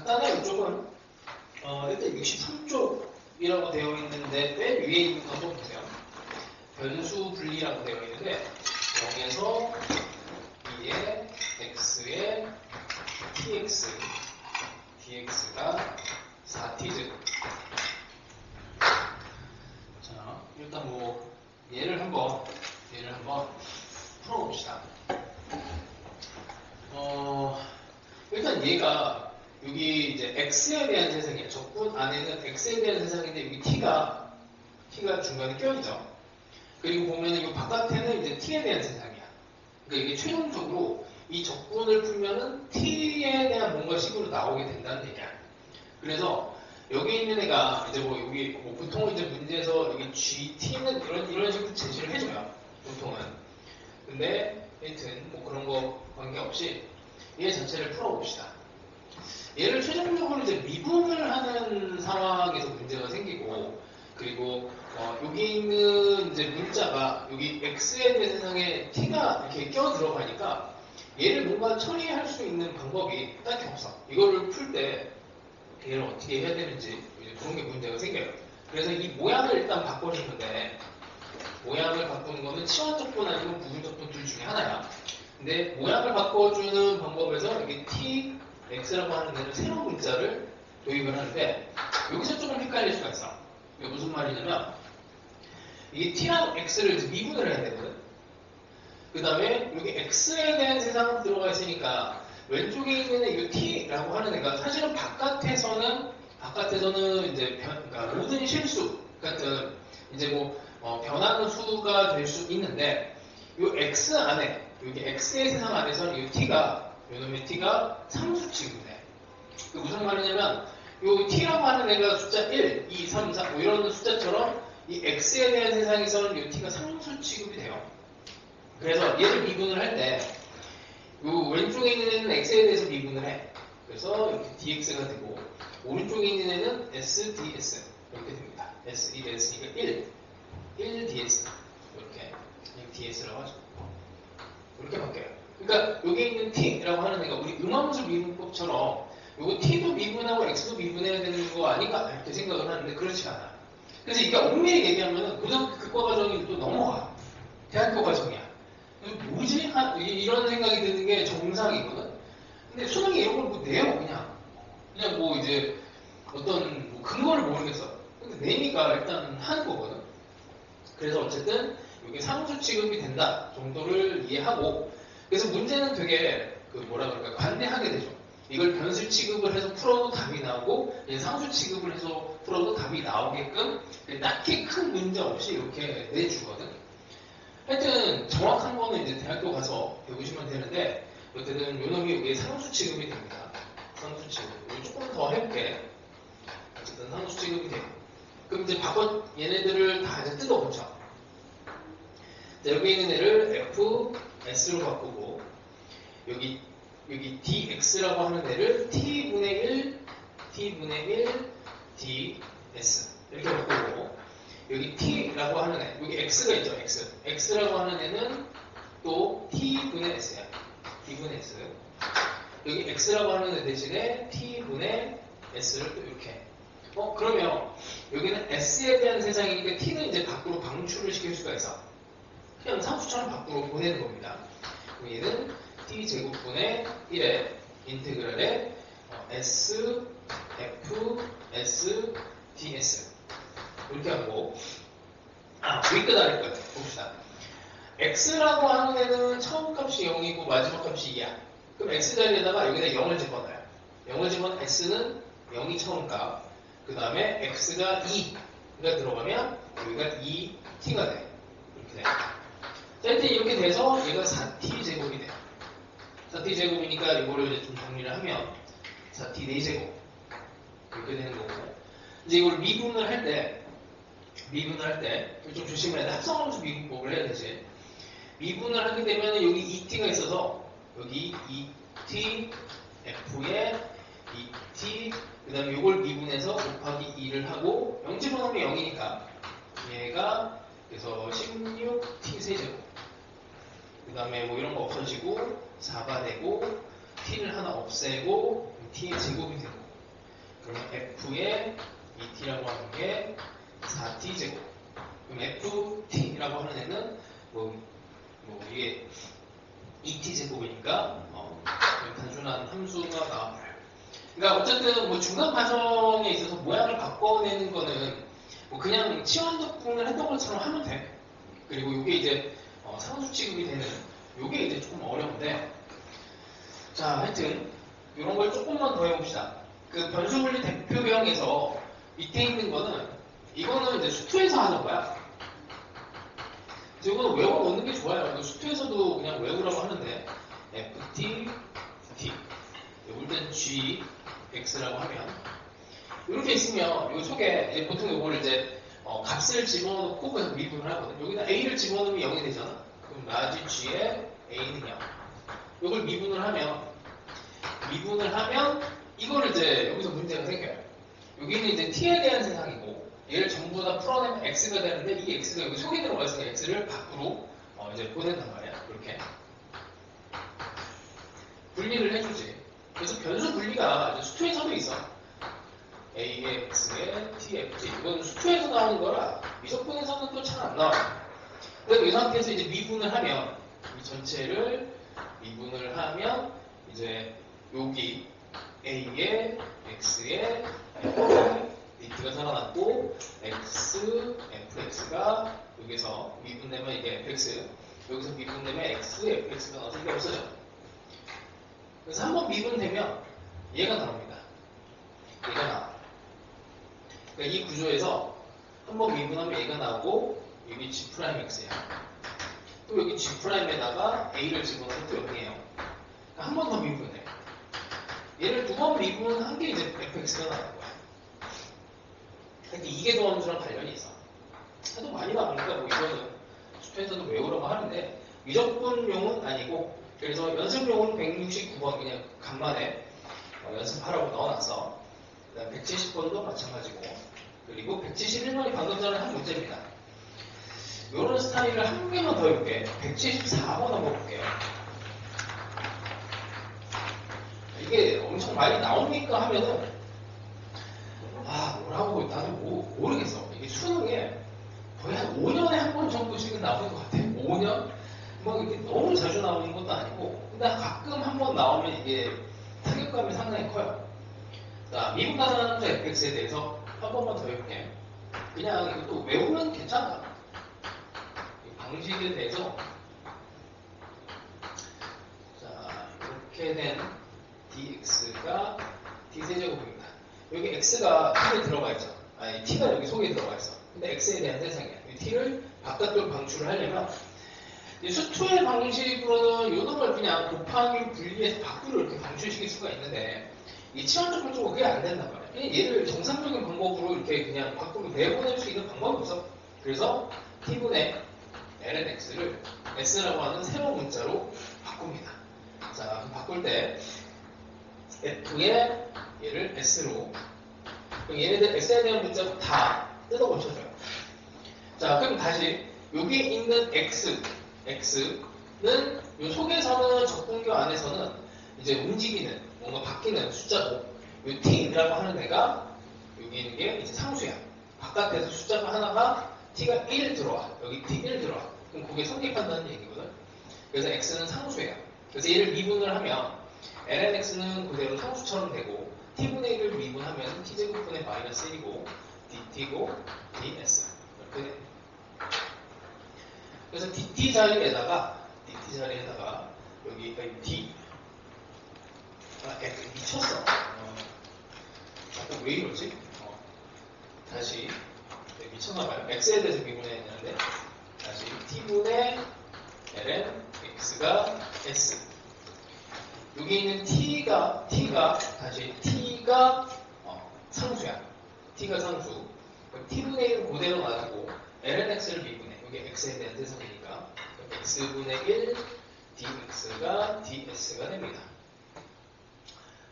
간단해. 이쪽은 일단 63쪽이라고 되어 있는데 맨 위에 있는 거 한번 보세요. 변수 분리라고 되어 있는데 0에서 2에 x에 tx dx가 4t제곱. 자, 일단 뭐 얘를 한번 풀어봅시다. 일단 얘가 여기 이제 x에 대한 세상이에요. 적분 안에는 x에 대한 세상인데 여기 t가 중간에 껴있죠. 그리고 보면은 이 바깥에는 이제 t에 대한 세상이야. 그러니까 이게 최종적으로 이 적분을 풀면은 t에 대한 뭔가 식으로 나오게 된다는 얘기야. 그래서 여기 있는 애가 이제 뭐 여기 뭐 보통 이제 문제에서 여기 GT는 이런 식으로 제시를 해줘요. 보통은. 근데 하여튼 뭐 그런 거 관계없이 얘 자체를 풀어봅시다. 얘를 최종적으로 이제 미분을 하는 상황에서 문제가 생기고, 그리고 여기 있는 이제 문자가 여기 x에 대한 세상에 t가 이렇게 껴 들어가니까 얘를 뭔가 처리할 수 있는 방법이 딱히 없어. 이거를 풀 때 얘를 어떻게 해야 되는지 그런 게 문제가 생겨요. 그래서 이 모양을 일단 바꿔주는데, 모양을 바꾸는 거는 치환적분 아니면 부분적분 둘 중에 하나야. 근데 모양을 바꿔주는 방법에서 여기 t, x라고 하는 데는 새로운 문자를 도입을 하는데 여기서 조금 헷갈릴 수가 있어. 이게 무슨 말이냐면 이 t랑 x를 이제 미분을 해야 되거든. 그 다음에 여기 x에 대한 세상은 들어가 있으니까 왼쪽에 있는 이 t라고 하는 애가 사실은 바깥에서는 이제 그러니까 모든 실수 같은 이제 뭐 변하는 수가 될 수 있는데 이 x 안에 여기 x의 세상 안에서는 이 t가 요놈의 t가 상수 취급이 돼. 그 무슨 말이냐면 이 t라고 하는 애가 숫자 1, 2, 3, 4 뭐 이런 숫자처럼 이 x에 대한 세상에서는 이 t가 상수 취급이 돼요. 그래서 얘를 미분을 할 때 이 왼쪽에 있는 애는 x에 대해서 미분을 해. 그래서 이렇게 dx가 되고 오른쪽에 있는 애는 s, ds 이렇게 됩니다. s, 1s니까 1 ds 이렇게 ds라고 하죠. 이렇게 바뀌어요. 그러니까 여기 있는 t라고 하는 애가 우리 음함수 미분법처럼 요거 t도 미분하고 x도 미분해야 되는 거 아닌가 이렇게 생각을 하는데 그렇지가 않아. 그래서 이게 엄밀히 얘기하면 고등학교 교과 과정이 또 넘어가. 대학교 과정이야. 뭐지? 이런 생각이 드는 게 정상이거든. 근데 수능이 이런 걸 뭐 내요 그냥 뭐 이제 어떤 뭐 근거를 모르겠어. 근데 내니까 일단 하는 거거든. 그래서 어쨌든 이게 상수 취급이 된다 정도를 이해하고, 그래서 문제는 되게 그 뭐라 그럴까 관대하게 되죠. 이걸 변수 취급을 해서 풀어도 답이 나오고 상수 취급을 해서 풀어도 답이 나오게끔 딱히 큰 문제 없이 이렇게 내주거든. 하여튼 정확한 거는 이제 대학교 가서 배우시면 되는데 어쨌든 요놈이 여기에 상수 취급이 됩니다. 상수 취급. 여기 조금 더 해볼게. 어쨌든 상수 취급이 돼요. 그럼 이제 얘네들을 다 이제 뜯어보죠. 자, 여기 있는 애를 f, s로 바꾸고 여기 dx라고 하는 애를 t분의 1 ds 이렇게 바꾸고 여기 t라고 하는 애, 여기 x가 있죠, x라고 하는 애는 또 t분의 s야. t분의 s. 여기 x라고 하는 애 대신에 t분의 s를 또 이렇게. 그러면 여기는 s에 대한 세상이니까 t는 이제 밖으로 방출을 시킬 수가 있어. 그냥 상수처럼 밖으로 보내는 겁니다. 얘는 t제곱분의 1의 인테그랄에 s, f, s, ds 이렇게 하고 여기까지 할 거예요. 봅시다. x라고 하는 애는 처음 값이 0이고 마지막 값이 2야. 그럼 x 자리에다가 여기다 0을 집어넣어요. 0을 집어넣으면 s는 0이 처음 값, 그 다음에 x가 2가 들어가면 여기가 2t가 돼. 이렇게 돼. 자, 일단 이렇게 돼서 얘가 4t제곱이 돼요. 4t제곱이니까 이거를 이제 좀 정리를 하면 4t 4제곱 이렇게 되는 거고, 이제 이걸 미분을 할 때 좀 조심해야 돼. 합성함수 미분법을 해야 되지. 미분을 하게 되면 여기 2t가 있어서 여기 2t f에 2t 그 다음에 이걸 미분해서 곱하기 2를 하고 0 집어넣으면 0이니까 얘가 그래서 16t 세제곱 그 다음에 뭐 이런 거 없어지고 4가 되고 t를 하나 없애고 t의 제곱이 되고 그러면 f의 2t라고 하는 게 4t제곱. 그럼 ft라고 하는 애는 이게 2t제곱이니까 단순한 함수가 나와요. 그러니까 어쨌든 중간 과정에 있어서 모양을 바꿔내는 거는 그냥 치환적분을 했던 것처럼 하면 돼. 그리고 이게 이제 상수 취급이 되는 이게 이제 조금 어려운데, 자 하여튼 이런 걸 조금만 더 해봅시다. 그 변수분리 대표형에서 밑에 있는 거는 이거는 이제 수투에서 하는 거야. 그래서 이거는 외워놓는 게 좋아요. 수투에서도 그냥 외우라고 하는데 ft, t 올 땐 g, x라고 하면 이렇게 있으면 이 속에 이제 보통 이걸 이제 값을 집어넣고 그냥 미분을 하거든. 여기다 a를 집어넣으면 0이 되잖아. 그럼 라지 g에 a는 0. 이걸 미분을 하면 이거를 이제 여기서 문제가 생겨요. 여기는 이제 t에 대한 세상이고 얘를 전부 다 풀어내면 x가 되는데 이 x가 여기 속에 들어가 있으니까 x를 밖으로 이제 보낸단 말이야. 이렇게 분리를 해주지. 그래서 변수 분리가 이제 수투에서도 있어. a의 x의 tft. 이건 수투에서 나오는 거라 미적분에서는 또 잘 안 나와요. 그래서 이 상태에서 이제 미분을 하면 이 전체를 미분을 하면 이제 여기 a의 x의 dt가 살아났고 x, fx가 여기서 미분되면 이게 fx, 여기서 미분되면 x, fx가 나와서 이게 없어져. 그래서 한번 미분되면 얘가 나옵니다. 얘가 나와. 그러니까 이 구조에서 한번 미분하면 얘가 나오고 여기 g'x야. 또 여기 g'에다가 a를 집어넣으면 또 0이에요. 그러니까 한 번 더 미분해. 얘를 두 번 미분한 게 이제 fx가 나오는 거야. 근데 이게 도함수랑 관련이 있어. 하도 많이 나오니까 이거는 수표에서도 외우라고 하는데 미적분용은 아니고, 그래서 연습용은 169번 그냥 간만에 연습하라고 넣어놨어. 그다음 170번도 마찬가지고, 그리고 171번이 방금 전에 한 문제입니다. 이런 스타일을 한 개만 더 해볼게. 174번 한번 볼게요. 이게 엄청 많이 나오니까 하면은 뭐라고 나도 모르겠어. 이게 수능에 거의 한 5년에 한 번 정도씩은 나오는 것 같아. 5년? 이렇게 너무 자주 나오는 것도 아니고, 근데 가끔 한 번 나오면 이게 타격감이 상당히 커요. 자, 미분 가능한 함수 fx에 대해서 한 번만 더 해볼게. 그냥 이것도 외우면 괜찮아. 이 방식에 대해서 자, 이렇게 된 dx가 d세제곱입니다. 여기 x가 t에 들어가 있죠. 아니, t가 여기 속에 들어가 있어. 근데 x에 대한 세상이야. 이 t를 바깥으로 방출을 하려면 수투의 방식으로는 이 놈을 그냥 곱하기 분리해서 밖으로 이렇게 방출시킬 수가 있는데, 이 치환적분 쪽은 그게 안 된단 말이야. 그냥 얘를 정상적인 방법으로 이렇게 그냥 밖으로 내보낼 수 있는 방법이 없어. 그래서 t분의 ln x를 s라고 하는 새로운 문자로 바꿉니다. 자, 그럼 바꿀 때 f의 얘를 s로, 그럼 얘네들 s에 대한 문자로 다 뜯어 고쳐줘요. 자, 그럼 다시 여기 있는 x는 이 속에서는 적분교 안에서는 이제 움직이는 뭔가 바뀌는 숫자고, 이 t라고 하는 애가 여기 있는 게 이제 상수야. 바깥에서 숫자가 하나가 t가 1 들어와. 여기 t 1 들어와. 그럼 그게 성립한다는 얘기거든. 그래서 x는 상수예요. 그래서 얘를 미분을 하면 ln x는 그대로 상수처럼 되고, t분의 1을 미분하면 t제곱분의 마이너스 1이고 dt고 ds 이렇게 돼. 그래서 dt 자리에다가 여기 d f 미쳤어. 왜 이러지? 다시 미쳤나봐요. x에 대해서 미분해야 되는데, 다시 t분의 ln x가 s. 여기 있는 t가 상수야. t가 상수. t분의 1은 그대로 놔두고 ln x를 미분해. 여기 x에 대한 세상이니까 x분의 1 dx가 ds가 됩니다.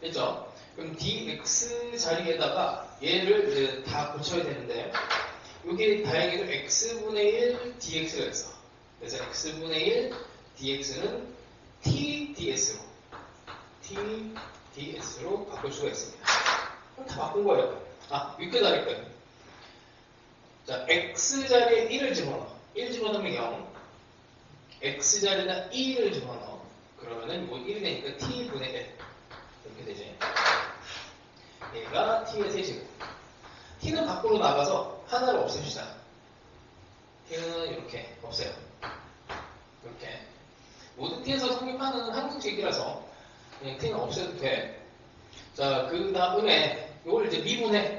됐죠? 그럼 dx 자리에다가 얘를 이제 다 고쳐야 되는데, 여기 다행히도 x분의 1 dx가 있어. 그래서 x분의 1 dx는 t ds로 바꿀 수가 있습니다. 그럼 다 바꾼 거예요. 아, 윗끝 아래끝. 자, x자리에 1을 집어넣어. 1 집어넣으면 0. x자리에다 2를 집어넣어. 그러면은 뭐 1이 되니까 t분의 1. 이렇게 되지. 얘가 t의 세제곱. t는 밖으로 나가서 하나를 없앱시다. t는 이렇게 없애요. 이렇게. 모든 t에서 성립하는 항등식이라서 그냥 t는 없애도 돼. 자, 그 다음에 이걸 이제 미분해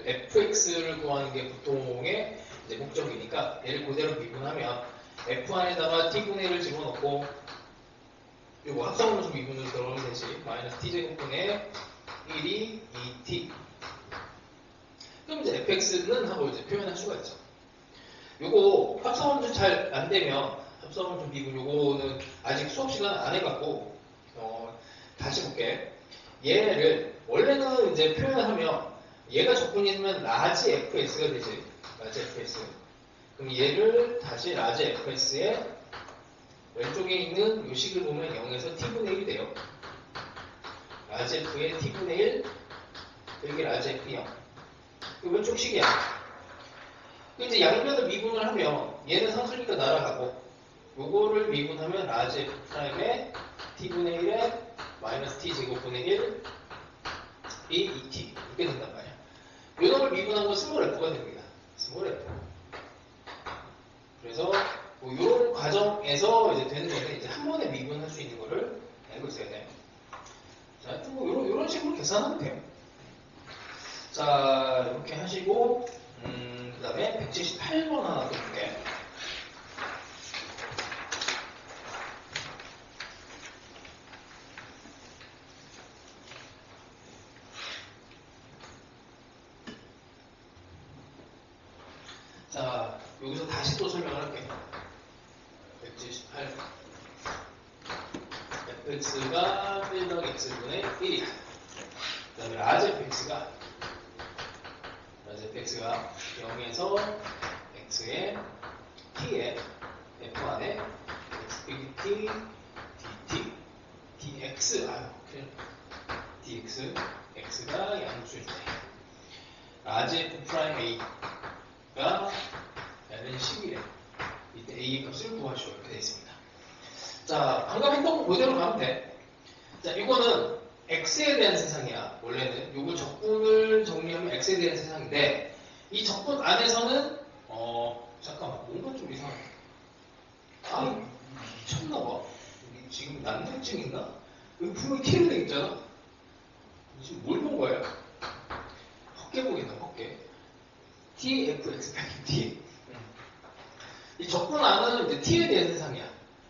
fx를 구하는 게 보통의 이제 목적이니까 얘를 그대로 미분하면 f 안에다가 t분의 1을 집어넣고 요거 합성함수 미분으로 들어오면 되지. 마이너스 t제곱분의 1이 2t. 그럼 이제 fx는 하고 이제 표현할 수가 있죠. 요거 합성함수 잘 안 되면 합성함수 미분 요거는 아직 수업 시간 안 해갖고 다시 볼게. 얘를 원래는 이제 표현을 하면 얘가 적분이면 라지 fs가 되지. 라지 fs. 그럼 얘를 다시 라지 fs에 왼쪽에 있는 요 식을 보면 0에서 t분의 1이 돼요. 라지 f의 t분의 1 여기 라지 f 0. 왼쪽 식이야. 이제 양면을 미분을 하면 얘는 상수니까 날아가고 요거를 미분하면 라지 f 프라임의 t분의 1에 마이너스 t제곱분의 1 이 2t 이렇게 된단 말이야. 요놈을 미분한 건 스몰 f가 됩니다. 스몰 f. 그래서 뭐 이런 과정에서 이제 되는 거는 이제 한 번에 미분할 수 있는 거를 알고 있어야 돼요. 자, 하여튼 뭐 이런 식으로 계산하면 돼요. 자, 이렇게 하시고 그 다음에 178번 하나 더 볼게요. 자, 여기서 다시 또 설명을 할게요. 178. fx가 1 더하기 x분의 1이야. 그 다음에 라지 fx가 0에서 x의 t에 f 안에 x 빼기 t dt dx dx x가 양수일 때 라지 f 프라임 a가 N은 11에 이때 A의 값을 구하시오. 이렇게 되어 있습니다. 자, 방금 했던 거 그대로 가면 돼. 자, 이거는 X에 대한 세상이야. 원래는 요거 적분을 정리하면 X에 대한 세상인데 이 적분 안에서는 잠깐만 뭔가 좀 이상해. 아, 미쳤나봐. 지금 난독증인가? 여기 분명히 T로 돼 있잖아. 지금 뭘 본 거야? 헛개 보겠다, 헛개. T, F, X, T. 이 적분안은 이제 t에 대한 세상이야.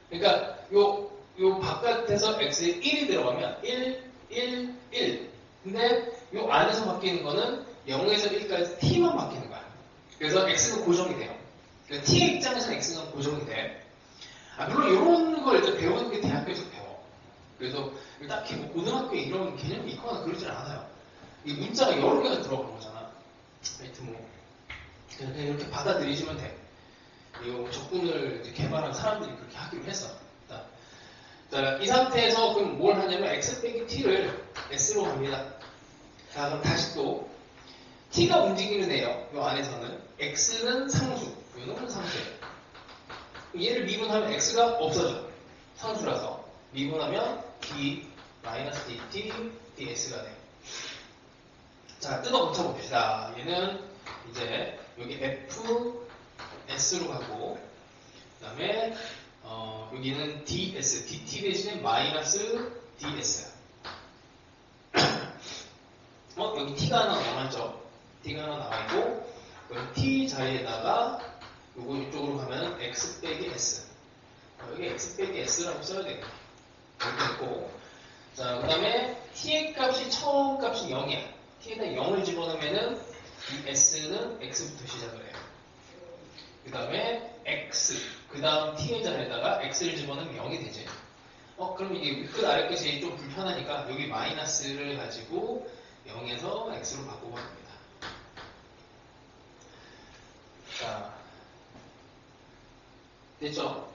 그러니까 요 바깥에서 x에 1이 들어가면 1, 1, 1. 근데 요 안에서 바뀌는 거는 0에서 1까지 t만 바뀌는 거야. 그래서 x는 고정이 돼요. 그러니까 t의 입장에서는 x는 고정이 돼. 물론 이런 걸 이제 배우는 게 대학교에서 배워. 그래서 딱히 뭐 고등학교에 이런 개념이 있거나 그러진 않아요. 이 문자가 여러 개가 들어간 거잖아. 하여튼 뭐 그냥 이렇게 받아들이시면 돼. 이 적분을 개발한 사람들이 그렇게 하기로 했어. 자, 이 상태에서 그럼 뭘 하냐면 x 빼기 t를 s로 갑니다. 자, 그럼 다시 또 t가 움직이는 애요. 이 안에서는 x는 상수, 요놈은 상수예요. 얘를 미분하면 x가 없어져. 상수라서 미분하면 d 마이너스 dt ds가 돼. 자, 뜯어 붙여 봅시다. 얘는 이제 여기 f s로 가고 그 다음에 여기는 ds, dt 대신에 마이너스 ds. 여기 t가 하나 남았죠. t가 하나 남아있고 그럼 t 자리에다가 요거 이쪽으로 가면 x 빼기 s. 여기 x 빼기 s라고 써야 되겠네. 이렇게 있고 자, 그 다음에 t의 값이 처음 값이 0이야. t에다 0을 집어넣으면은 이 s는 x부터 시작을 해요. 그 다음에 x, 그 다음 t의 자리에다가 x를 집어넣으면 0이 되지. 그럼 이게 윗끝 아래끝이 좀 불편하니까 여기 마이너스를 가지고 0에서 x로 바꾸고 합니다. 자, 됐죠?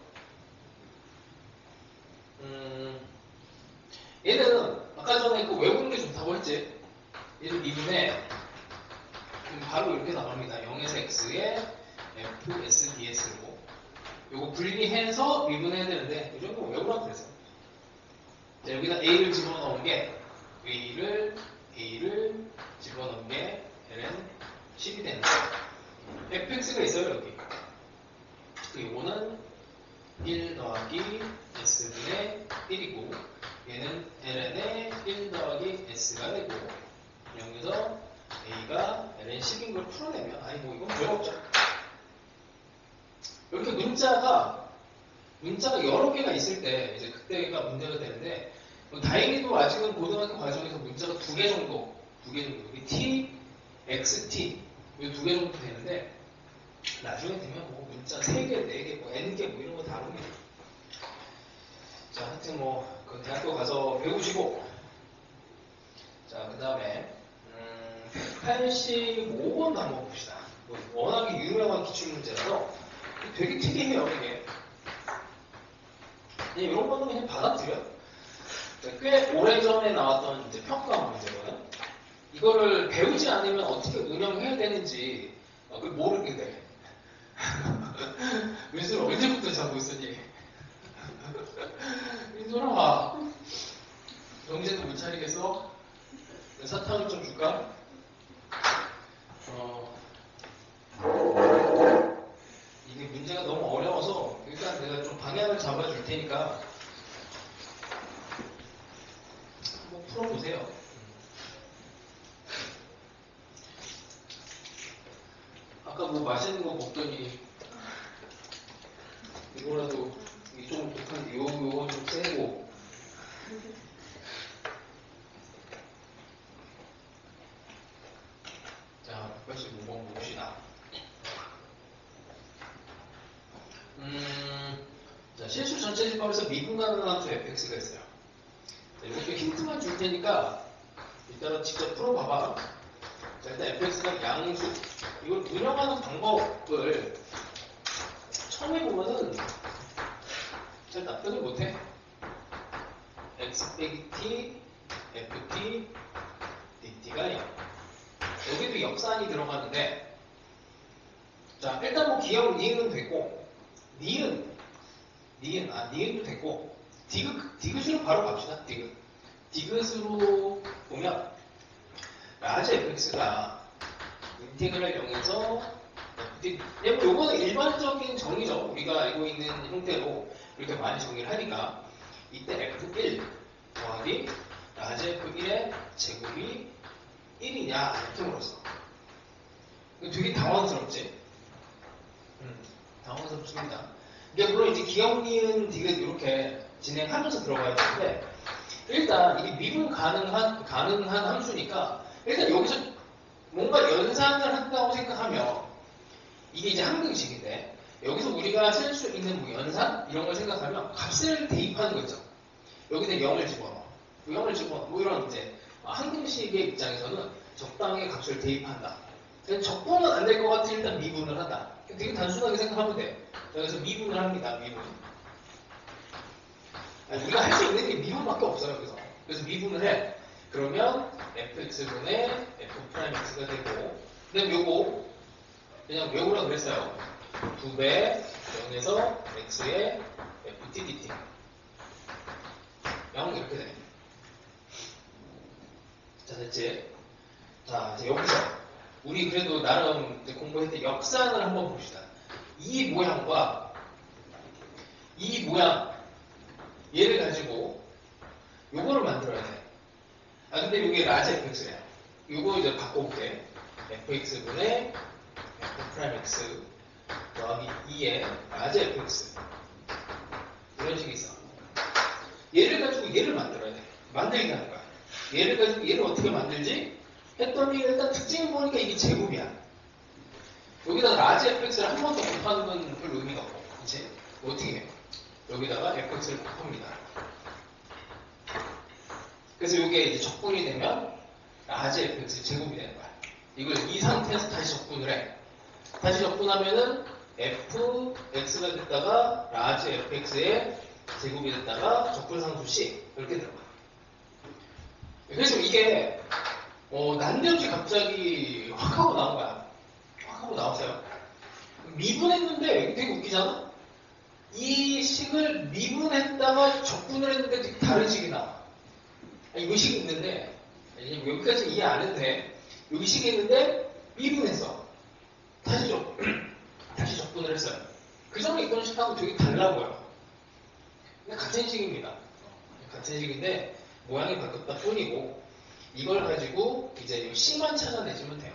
얘는 아까 전에 그 외우는 게 좋다고 했지. 얘를 미분해 바로 이렇게 나갑니다. 0에서 x의 fsds로 요거 분리해서 미분해야 되는데 이 정도 외우라고 그랬어. 자, 여기다 a를 집어넣은 게 a를 집어넣은 게 ln 10이 되는데 fx가 있어요 여기. 요거는 1 더하기 s분의 1이고 얘는 ln의 1 더하기 s가 되고 여기서 a가 ln 10인 걸 풀어내면 아니 뭐 이건 별거 없죠. 이렇게 문자가 여러 개가 있을 때 이제 그때가 문제가 되는데 다행히도 아직은 고등학교 과정에서 문자가 두 개 정도 여기 t, xt 이 두 개 정도 되는데 나중에 되면 뭐 문자 3개, 4개, 뭐 n개 뭐 이런 거 다룹니다. 자, 하여튼 뭐 그 대학교 가서 배우시고 자, 그 다음에 85번도 한번 봅시다. 뭐 워낙에 유명한 기출문제라서 되게 특이해요 이게. 이런 거는 그냥 받아들여. 꽤 오래전에 나왔던 이제 평가 문제거든. 이거를 배우지 않으면 어떻게 운영해야 되는지 그걸 모르게 돼. 민수를 언제부터 자고 있었니? 민수라 정신도 못 차리겠어? 사탕을 좀 줄까? 이게 문제가 너무 어려워서 일단 내가 좀 방향을 잡아줄 테니까 한번 풀어보세요. 아까 뭐 맛있는 거 먹더니 이거라도 이게 좀 독한데 요거 좀 세고 자 85번 봅시다. 자, 실수 전체집합에서 미분 가능한 함수 fx가 있어요. 자, 이것도 힌트만 줄 테니까 이따가 직접 풀어봐봐. 자, 일단 fx가 양수. 이걸 운영하는 방법을 처음에 보면은 잘 납득을 못해. x 빼기 t, ft, dt가 0. 여기도 역산이 들어가는데 자, 일단 뭐 기억 니은은 됐고 니은도 됐고 디귿으로 바로 갑시다. 디귿으로 보면 라지 fx가 인테그랄 0에서 요거는 일반적인 정의죠. 우리가 알고 있는 형태로 이렇게 많이 정의를 하니까 이때 f1 더하기 라지 f1의 제곱이 1이냐 이렇게 물었어. 되게 당황스럽지? 당황스럽습니다. 이게 물론 이제 기억, 니은, 디귿 이렇게 진행하면서 들어가야 되는데 일단 이게 미분 가능한 함수니까 일단 여기서 뭔가 연산을 한다고 생각하면 이게 이제 항등식인데 여기서 우리가 쓸 수 있는 뭐 연산 이런 걸 생각하면 값을 대입하는 거죠. 여기다 0을 집어넣어. 0을 집어넣어. 뭐 이런 이제 항등식의 입장에서는 적당히 값을 대입한다. 적분은 안 될 것 같으면 일단 미분을 한다. 되게 단순하게 생각하면 돼. 그래서 미분을 합니다. 미분. 우리가 할 수 있는 게 미분밖에 없어요. 그래서 미분을 해. 그러면 fx분의 f'x가 되고 그다음 요거 그냥 외우라 그랬어요. 2배 0에서 x의 ft dt 0 이렇게 돼. 자, 됐지? 자, 이제 여기서 우리 그래도 나름 공부할 때 역산을 한번 봅시다. 이 모양과 이 모양 얘를 가지고 요거를 만들어야 돼. 근데 이게 라지 fx래요. 요거 이제 바꿔볼게. fx분의 f'x 더하기 2의 라지 fx 이런 식이 있어. 얘를 가지고 얘를 만들어야 돼. 만들게 하는 거야. 얘를 가지고 얘를 어떻게 만들지? 했더니 일단 특징을 보니까 이게 제곱이야. 여기다가 라지 fx를 한 번 더 곱하는 건 별 의미가 없고, 그치? 어떻게 해요? 여기다가 fx를 곱합니다. 그래서 이게 이제 적분이 되면 라지 fx 제곱이 되는 거야. 이걸 이 상태에서 다시 적분을 해. 다시 적분하면은 fx가 됐다가 라지 fx의 제곱이 됐다가 적분상수 c 이렇게 들어가. 그래서 이게 난데없이 갑자기 확 하고 나온 거야. 확 하고 나왔어요. 미분했는데 되게 웃기잖아? 이 식을 미분했다가 적분을 했는데 되게 다른 식이 나와. 이 식이 있는데, 여기까지 이해 안 해도 돼. 여기 식이 있는데 미분했어. 다시 적분을 했어요. 그 전에 있던 식하고 되게 달라 보여. 근데 같은 식입니다. 같은 식인데 모양이 바뀌었다 뿐이고, 이걸 가지고 이제 이 C만 찾아내주면 돼요.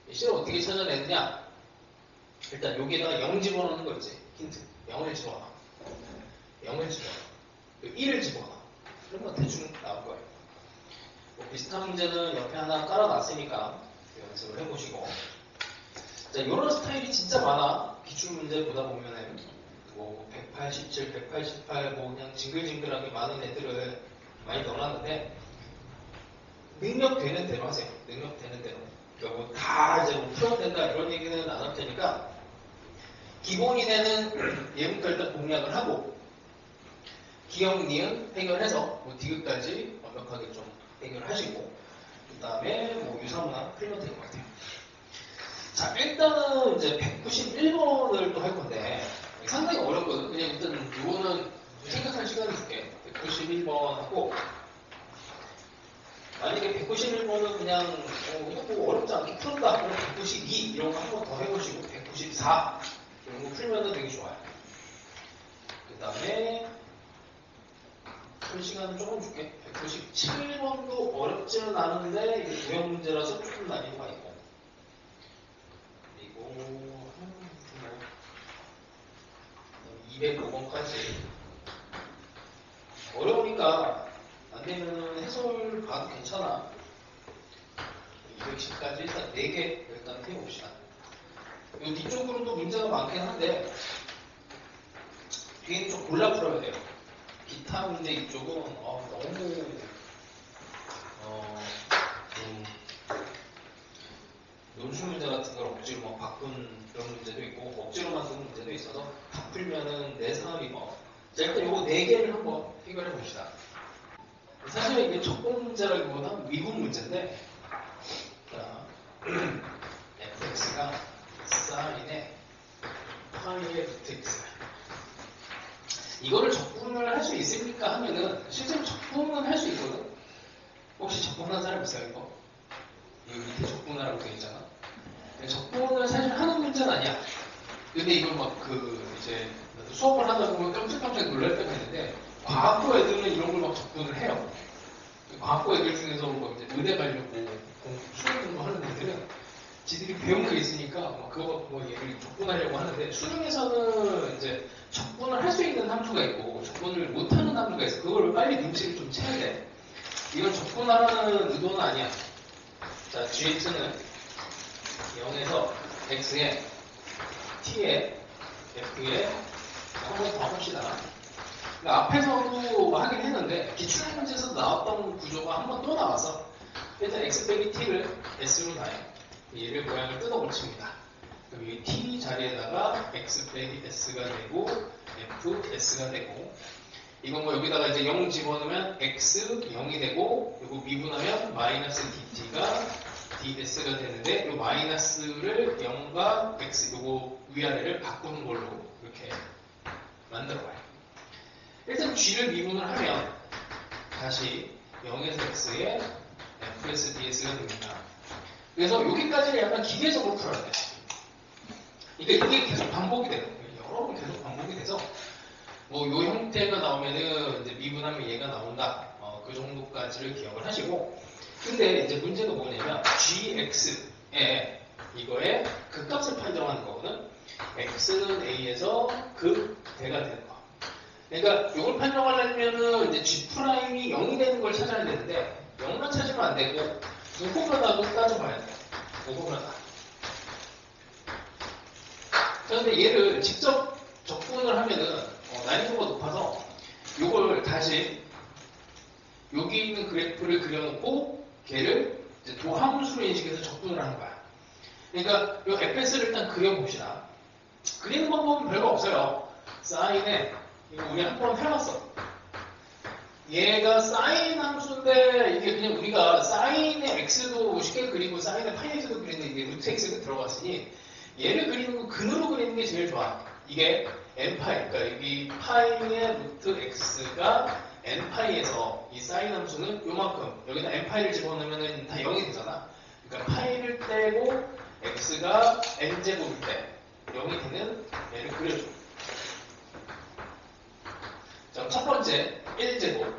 이 C를 어떻게 찾아내느냐? 일단 여기에다가 0 집어넣는 거 있지. 힌트. 0을 집어넣어. 0을 집어넣어. 1을 집어넣어. 그러면 대충 나올 거예요. 비슷한 문제는 옆에 하나 깔아놨으니까 연습을 해보시고. 자, 이런 스타일이 진짜 많아. 기출문제 보다 보면은 187, 188 그냥 징글징글하게 많은 애들을 많이 넣어놨는데, 능력 되는 대로 하세요. 능력 되는 대로. 그러니까 다 이제 풀어야 된다 이런 얘기는 안 할 테니까, 기본이 되는 예문과 일단 공략을 하고, 기억, 니은 해결해서 디귿까지 완벽하게 좀 해결하시고, 그 다음에 유사문항 풀면 될 것 같아요. 자, 일단은 이제 191번을 또 할 건데, 상당히 어렵거든. 그냥 일단 이거는 생각할 시간을 줄게. 191번 하고, 만약에 191번은 그냥 뭐 어렵지 않게 풀었다 그럼 192 이런 거 한 번 더 해보시고 194 이런 거 풀면 되게 좋아요. 그 다음에 풀 시간을 조금 줄게. 197번도 어렵지는 않은데 이게 도형 문제라서 조금 난이도가 있고, 그리고 205번까지 어려우니까 안되면 해설 봐도 괜찮아. 210까지 일단 4개 일단 해봅시다. 이 뒤쪽으로도 문제가 많긴 한데 뒤에는 좀 골라 풀어야 돼요. 기타 문제 이쪽은 너무 논술 문제 같은 걸 억지로 막 바꾼 그런 문제도 있고 억지로 만드는 문제도 있어서 다 풀면은 4, 3, 2번. 자, 일단 요거 4개를 한번 해결해 봅시다. 사실 이게 적분 문제라기보다 미분 문제인데, 자, fx가 사인의 파이의 루트 x. 이거를 적분을 할 수 있습니까 하면은 실제로 적분은 할 수 있거든. 혹시 적분한 사람 있어요 이거? 여기 밑에 적분하라고 되어 있잖아. 적분을 사실 하는 문제는 아니야. 근데 이걸 막 이제 수업을 하다 보면 깜짝깜짝 놀랄 때가 있는데, 과학부 애들은 이런 걸 막 적분을 해요. 과학부 애들 중에서 뭐 이제 의대 가려고 수능 공부하는 애들은 지들이 배운 게 있으니까 그거 얘를 적분하려고 하는데, 수능에서는 이제 적분을 할 수 있는 함수가 있고 적분을 못하는 함수가 있어. 그걸 빨리 눈치를 좀 채야 돼. 이건 적분하라는 의도는 아니야. 자, gx는 0에서 x에 t에 f에 한 번 더 합시다. 그러니까 앞에서도 하긴 했는데 기출 문제에서 나왔던 구조가 한 번 또 나와서 일단 x 빼기 t를 s로 나요. 얘를 모양을 뜯어 고칩니다. 그럼 이 t 자리에다가 x 빼기 s가 되고 f s가 되고, 이건 여기다가 이제 0 집어넣으면 x 0이 되고, 그리고 미분하면 마이너스 dt가 ds가 되는데, 이 마이너스를 0과 x 요거 위아래를 바꾸는 걸로 이렇게 만들어봐요. 일단 g를 미분을 하면 다시 0에서 x에 fs ds가 됩니다. 그래서 여기까지는 약간 기계적으로 풀어야 돼. 그러니까 이게 계속 반복이 돼요. 여러 번 계속 반복이 돼서 요 형태가 나오면은 이제 미분하면 얘가 나온다. 그 정도까지를 기억을 하시고, 근데 이제 문제가 뭐냐면 gx에 이거의 극값을 판정하는 거거든. x는 a에서 극대가 되는 거. 그러니까 이걸 판정하려면은 이제 g'이 0이 되는 걸 찾아야 되는데 0만 찾으면 안 되고 우호변화도 따져봐야 돼요. 우호변화. 그런데 얘를 직접 적분을 하면은 난이도가 높아서 이걸 다시 여기 있는 그래프를 그려놓고 걔를 이제 도함수로 인식해서 적분을 하는 거야. 그러니까 이 fs를 일단 그려봅시다. 그리는 방법은 별거 없어요. 사인에 이거 우리 한 번 해봤어. 얘가 사인 함수인데 이게 그냥 우리가 사인의 x도 쉽게 그리고 사인의 파이 x도 그리는데 이게 루트 x가 들어갔으니 얘를 그리는 거 근으로 그리는 게 제일 좋아. 이게 n파이, 그러니까 여기 파이의 루트 x가 n파이에서 이 사인 함수는 요만큼 여기다 n파이를 집어넣으면 다 0이 되잖아. 그러니까 파이를 떼고 x가 n제곱일 때 0이 되는 얘를 그려줘. 자, 첫 번째 1제곱,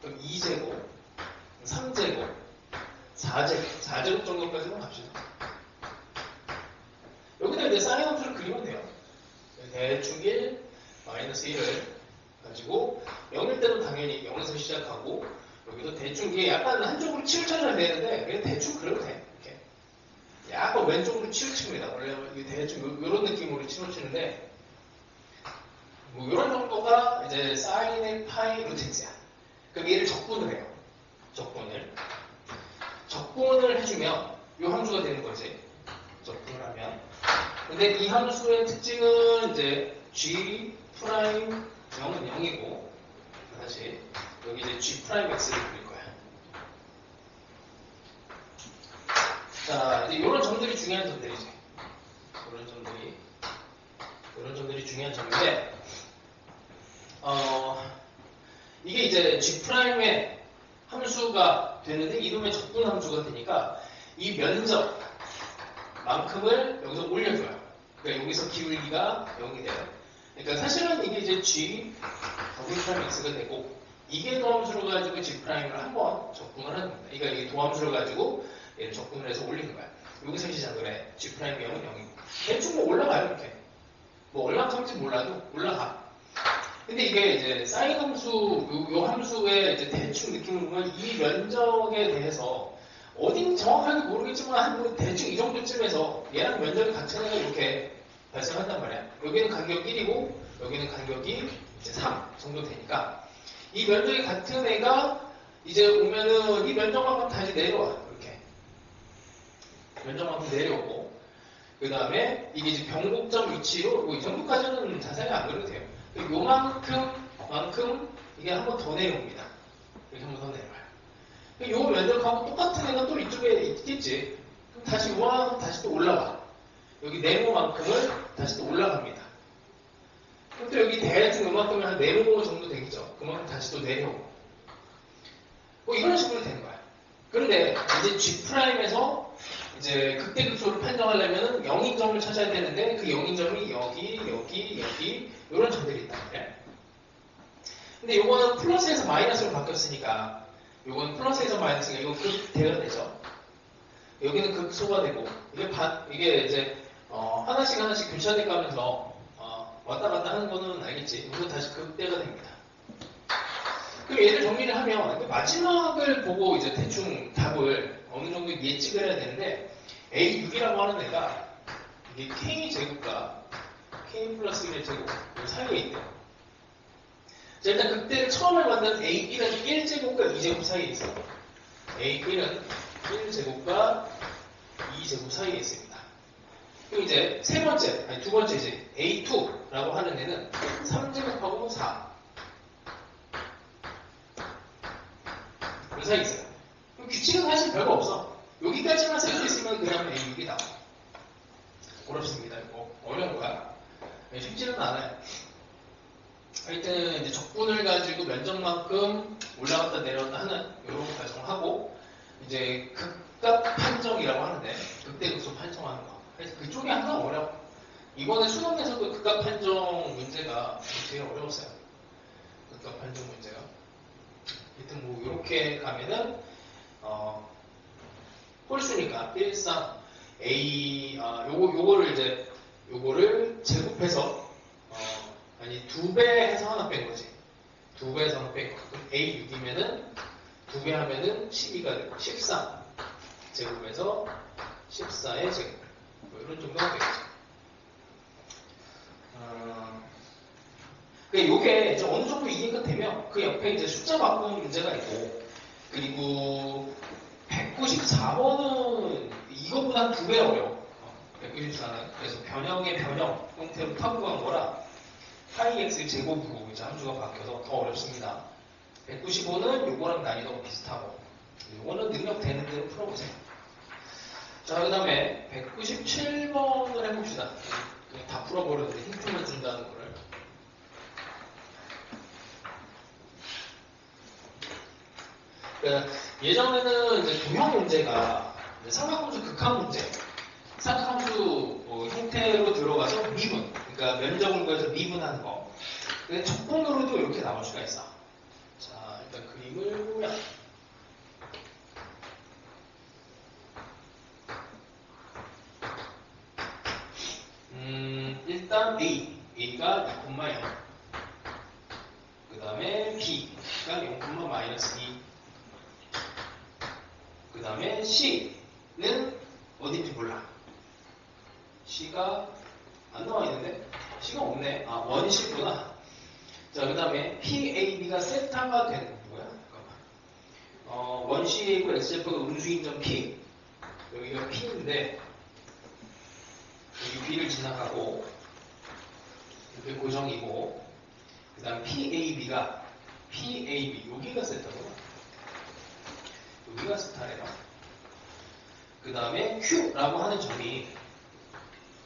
그럼 2제곱, 3제곱, 4제곱, 4제곱 정도까지만 갑시다. 여기다 이제 사인 함수를 그리면 돼요. 대충 1, 마이너스 1을 가지고 0일 때는 당연히 0에서 시작하고 여기도 대충 이게 약간 한쪽으로 치우쳐져야 되는데 그냥 대충 그려도 돼. 이렇게. 약간 왼쪽으로 치우칩니다. 원래 이게 대충 이런 느낌으로 치우치는데 뭐 이런 정도가 이제 사인의 파이 루트 x야. 그럼 얘를 적분을 해요. 적분을 해주면 이 함수가 되는 거지. 적분을 하면. 근데 이 함수의 특징은 이제 g 프라임 0은 0이고 다시 여기 이제 g 프라임 x를 그릴 거야. 자, 이제 이런 점들이 중요한 점들이지. 이런 점들이 중요한 점인데 이게 이제 g 프라임의 함수가 되는데 이름의 적분 함수가 되니까 이 면적만큼을 여기서 올려줘요. 그러니까 여기서 기울기가 0이 돼요. 그러니까 사실은 이게 이제 g 더블 프라임 x가 되고 이게 도함수를 가지고 g 프라임을 한번 적분을 하는 겁니다. 그러니까 이게 도함수를 가지고 얘를 적분을 해서 올리는 거야. 여기서 시작을 해. g 프라임 0은 0이고 대충 뭐 올라가요 이렇게. 뭐 얼마큼인지 몰라도 올라가. 근데 이게 이제 사인 함수, 요 함수의 이제 대충 느낌을 보면 이 면적에 대해서 어딘 정확하게 모르겠지만 한 뭐 대충 이 정도쯤에서 얘랑 면적이 같은 애가 이렇게 발생한단 말이야. 여기는 간격 1이고 여기는 간격이 이제 3 정도 되니까 이 면적이 같은 애가 이제 오면은 이 면적만큼 다시 내려와. 이렇게 면적만큼 내려오고 그 다음에 이게 이제 변곡점 위치로 뭐 이 정도까지는 자세히 안 그려도 돼요. 요만큼 이게 한 번 더 내려옵니다. 이렇게 한 번 더 내려와요. 요 면적하고 똑같은 애가 또 이쪽에 있겠지. 그럼 다시 요만큼 다시 또 올라가. 여기 네모만큼을 다시 또 올라갑니다. 그럼 또 여기 대충 요만큼이 한 네모 정도 되겠죠. 그만큼 다시 또 내려오고. 뭐 이런 식으로 되는 거야. 그런데 이제 G'에서 이제 극대극소를 판정하려면 0인점을 찾아야 되는데 그 0인점이 여기 이런 점들이 있단 말이야. 근데 요거는 플러스에서 마이너스로 바뀌었으니까 요거는 플러스에서 마이너스가 이거 극대가 되죠. 여기는 극소가 되고 이게 이제 하나씩 교차돼 가면서 왔다 갔다 하는 거는 알겠지. 이거 다시 극대가 됩니다. 그럼 얘를 정리를 하면 마지막을 보고 이제 대충 답을 어느 정도 예측을 해야 되는데 A6이라고 하는 애가 이게 K제곱과 K 플러스 1의 제곱 이 사이에 있대요. 자, 일단 그때를 처음에 만든 A1은 1제곱과 2제곱 사이에 있어요. A1은 1제곱과 2제곱 사이에 있습니다. 그리고 이제 두 번째지 A2라고 하는 애는 3제곱하고 4 그 사이에 있어요. 그럼 규칙은 사실 별거 없어. 여기까지만 쓸 수 있으면 그냥 A6이 나와. 어렵습니다. 이거 어려운 거야. 쉽지는 않아요. 하여튼 이제 적분을 가지고 면적만큼 올라갔다 내려갔다 하는 이런 과정하고 이제 극값 판정이라고 하는데 극대극소 판정하는 거. 그래서 그쪽이 항상 어려워. 이번에 수능에서도 극값 판정 문제가 제일 어려웠어요. 극값 판정 문제가. 하여튼 뭐 이렇게 가면은 홀수니까 1, 3, A 요거를 제곱해서 아니 2배 해서 하나 뺀 거지. 2배 해서 하나 뺀 거. 그럼 A6이면은 2배 하면은 12가 되고 14 제곱해서 14의 제곱. 뭐 이런 정도가 되겠죠. 요게 이제 어느 정도 이해가 되면 그 옆에 이제 숫자 바꾸는 문제가 있고 그리고 194번은 이거보다 한 2배 어려워. 194는. 그래서 변형의 변형 형태로 탐구한 거라 파이 x 제곱으로 이제 함수가 바뀌어서 더 어렵습니다. 195는 요거랑 난이도가 비슷하고 요거는 능력 되는 대로 풀어보세요. 자, 그 다음에 197번을 해봅시다. 그냥 다 풀어버렸는데 힌트만 준다는 거를. 그러니까 예전에는 이제 도형 문제가 삼각함수 극한 문제, 삼각함수 형태로 들어가서 미분, 그러니까 면적을 구해서 미분하는 거. 근데 적분으로도 이렇게 나올 수가 있어. 자, 일단 그림을 보면 일단 A가 2,0, 그 다음에 B가 0,-2, 그 다음에 C는 어딘지 몰라. C가 안 나와 있는데? C가 없네. 아, 원C구나. 자, 그 다음에 PAB가 세타가 되는 거야. 잠깐만. 원CA고 X제표가 음수인 점 P. 여기가 P인데, 여기 B를 지나가고, 이렇게 고정이고, 그 다음 PAB, 여기가 세타구나. 여기가 세타래요. 그 다음에 Q라고 하는 점이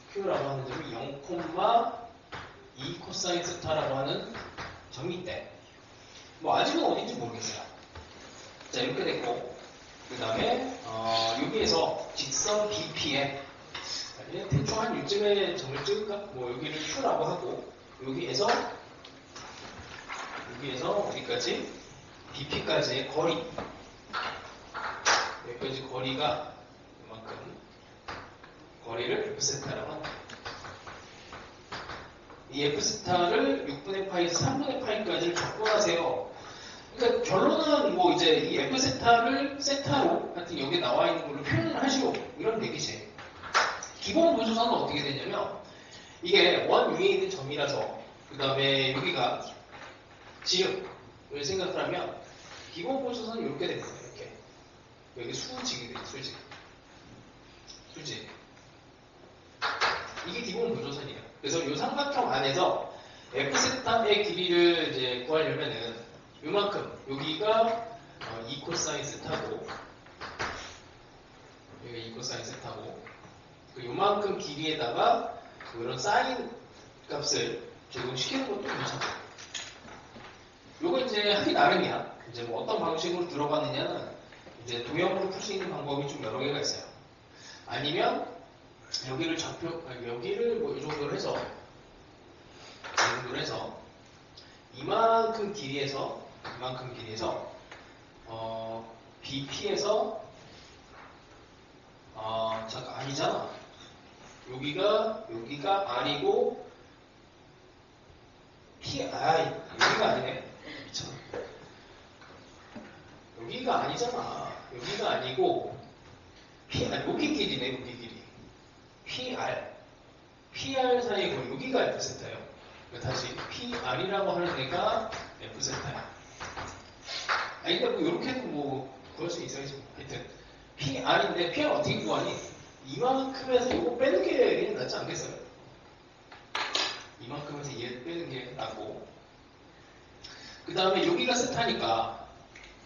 0,2 코사인 세타라고 하는 점이 있대. 뭐 아직은 어딘지 모르겠어요. 자, 이렇게 됐고, 그 다음에 여기에서 직선 BP에 대충 한 요쯤에 점을 찍을까? 뭐 여기를 Q라고 하고, 여기에서 어디까지? BP까지의 거리. 여기까지 거리가 이만큼 거리를 F세타라고 한다. 이 F세타를 6분의 파이에서 3분의 파이까지를 적분하세요. 그러니까 결론은 뭐 이제 이 F세타를 세타로 하여튼 여기 나와 있는 걸로 표현을 하시오. 이런 얘기지. 기본 보조선은 어떻게 되냐면 이게 원 위에 있는 점이라서 그 다음에 여기가 지름을 생각을 하면 기본 보조선은 이렇게 됩니다. 이렇게. 여기 수직이 돼요. 수직. 이게 기본 보조선이에요. 그래서 이 삼각형 안에서 F세타의 길이를 이제 구하려면은 요만큼, 여기가 2 코사인 세타고, 여기가 2 코사인 세타고, 그 요만큼 길이에다가 그런 사인 값을 적용시키는 것도 괜찮고. 요거 이제 하기 나름이야. 이제 뭐 어떤 방식으로 들어가느냐는 이제 도형으로 풀 수 있는 방법이 좀 여러 개가 있어요. 아니면 여기를 여기를 뭐 이 정도로 해서 이만큼 길이에서 BP에서 잠깐 아니잖아. 여기가 R이고 여기가 아니네. 미쳤네. 여기가 아니잖아. 여기가 아니고 여기 길이네. 여기 길이. PR 사이에 여기가 F세타예요. 다시 PR이라고 하는 데가 F세타야. 근데 뭐 이렇게도 뭐 구할 수 있어야지. 하여튼 PR인데 PR 어떻게 구하니? 이만큼에서 이거 빼는 게 낫지 않겠어요? 이만큼에서 얘 빼는 게 낫고, 그 다음에 여기가 세타니까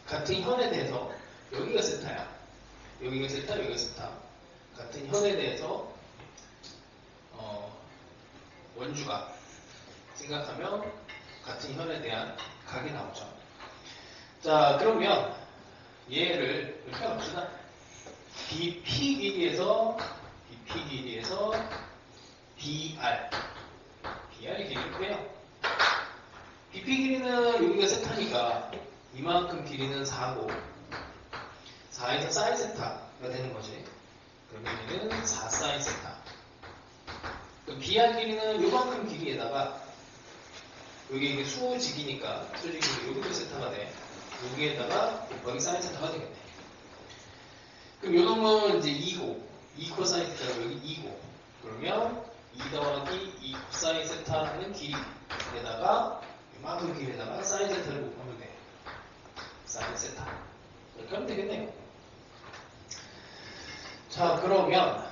같은 현에 대해서 여기가 세타야. 여기가 세타, 여기가 세타. 같은 현에 대해서 원주가 생각하면 같은 현에 대한 각이 나오죠. 자, 그러면 얘를 이렇게 합시다. BP 길이에서 BR의 길이를 빼요. BP 길이는 여기가 세타니까 이만큼 길이는 4고 4에서 사인 세타가 되는 거지. 그러면 얘는 4 사인 세타. 그럼 BR 길이는 요만큼 길이에다가 여기 이게 수직이니까 여기도 세타가 돼. 여기에다가 곱하기 사인 세타가 되겠네. 그럼 요 놈은 이제 2고 2 코사인 세타가 여기 2고 그러면 2 더하기 2 코사인 세타는 길이에다가 이만큼 길이에다가 사인 세타를 곱하면 돼. 사인 세타. 이렇게 하면 되겠네요. 자, 그러면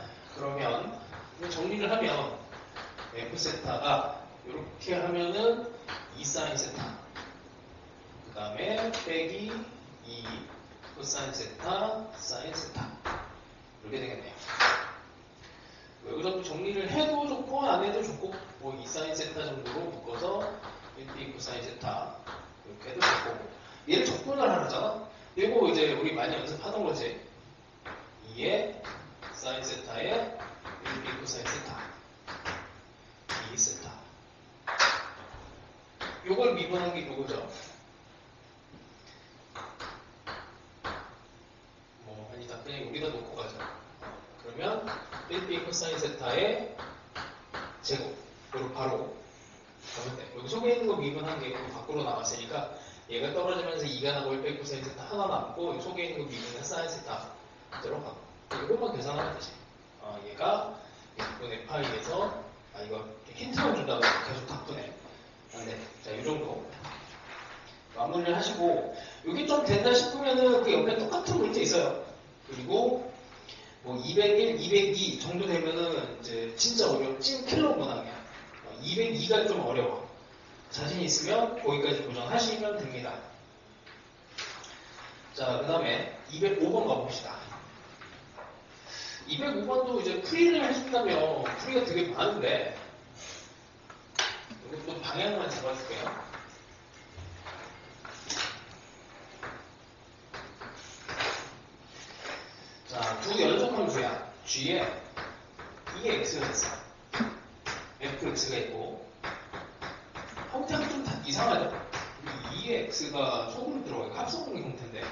정리를 하면 F세타가 이렇게 하면은 2 사인 세타, 그 그 다음에 빼기 2 코사인 세타 사인 세타 이렇게 되겠네요. 여기서 정리를 해도 좋고 안 해도 좋고 뭐 2 사인 세타 정도로 묶어서 1b 코사인 세타 이렇게 해도 좋고 얘를 적분을 하잖아. 이거 이제 우리 많이 연습하던 거지. 2의 사인 세타에 1b 코사인 세타 2 세타 요걸 미분한 게 요거죠. 아니다. 그냥 여기다 놓고 가자. 그러면 1b 코사인 세타의 제곱으로 바로 가면 돼. 여기 속에 있는 거 미분한 게 밖으로 나왔으니까 얘가 떨어지면서 2가 나고 1b 코사인 세타 하나 남고 속에 있는 거 미분한 사인 세타 들어가고 이것만 계산하면 되지. 얘가 6분의 파이에서 이거 힌트만 준다고 계속 바꾸네. 네. 자, 이 정도 마무리를 하시고 여기 좀 된다 싶으면은 그 옆에 똑같은 문제 있어요. 그리고 뭐 201, 202 정도 되면은 이제 진짜 어려워. 찐 킬러 문항이야. 202가 좀 어려워. 자신 있으면 거기까지 도전하시면 됩니다. 자, 그 다음에 205번 가봅시다. 205번도 이제 풀이를 해준다면 풀이가 되게 많은데 이것도 방향만 잡아줄게요. 자, 두 연속함수야. G에 2x가 있어. fx가 있고 형태가 좀 이상하죠? 2x가 속으로 들어가요. 합성공의 형태인데